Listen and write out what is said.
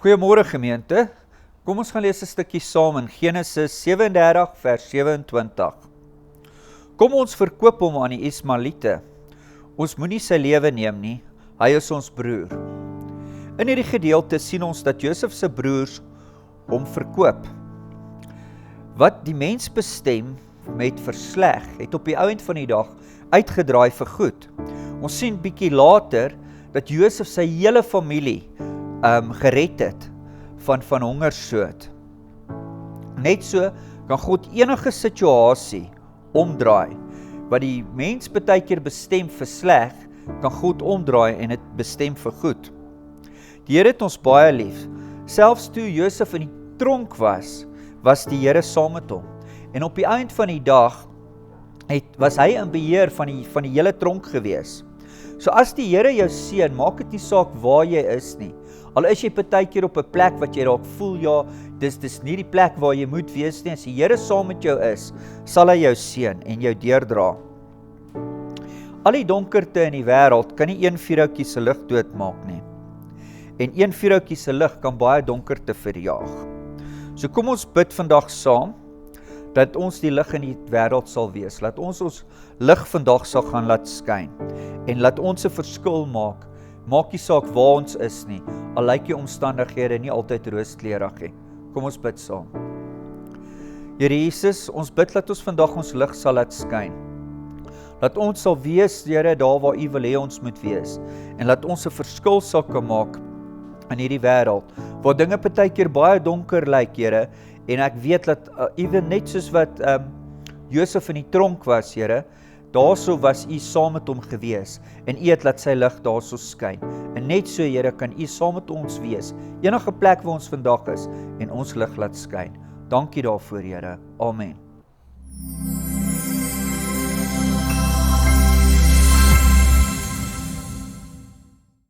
Goeiemôre gemeente, kom ons gaan lees 'n stukkie saam in Genesis 37 vers 27. Kom ons verkoop hom aan die Ismaeliete, ons moenie sy lewe neem nie, hy is ons broer. In hierdie gedeelte sien ons dat Josef se broers hom verkoop. Wat die mens bestem met versleg, het op die ouend van die dag uitgedraai vir goed. Ons sien bietjie later dat Josef sy hele familie gered het van hongersnood. Net so kan God enige situasie omdraai. Wat die mens baie keer bestem vir sleg, kan God omdraai en dit bestem vir goed. Die Here het ons baie lief. Selfs toe Josef in die tronk was die Here saam met hom. En op die eind van die dag was hy in beheer van die hele tronk gewees. So as die Here jou seën, maak dit nie saak waar jy is nie. Al is jy partykeer op 'n plek wat jy dalk voel, ja, dis nie die plek waar jy moet wees nie. As die Here saam met jou is, sal hy jou seën en jou deurdra. Al die donkerte in die wêreld kan nie een vuurhoutjie se lig doodmaak nie. En een vuurhoutjie se lig kan baie donkerte verjaag. So kom ons bid vandag saam, dat ons die lig in die wêreld sal wees. Laat ons lig vandag sal gaan laat skyn. En laat ons 'n verskil maak. Maak nie saak waar ons is nie, al lyk die omstandighede nie altyd rooskleurig nie. Kom ons bid saam. Here Jesus, ons bid dat ons vandag ons lig sal laat skyn. Laat ons sal wees, Here, daar waar U wil hê ons moet wees. En laat ons 'n verskil sal kan maak in hierdie wêreld, waar dinge partykeer baie donker lyk, Here, en ek weet dat ewen net soos wat Josef in die tronk was, Here, daarso was U saam met hom gewees, en U het laat sy lig daarso skyn. En net so, Here, kan U saam met ons wees, enige plek waar ons vandag is, en ons lig laat skyn. Dankie daarvoor, Here. Amen.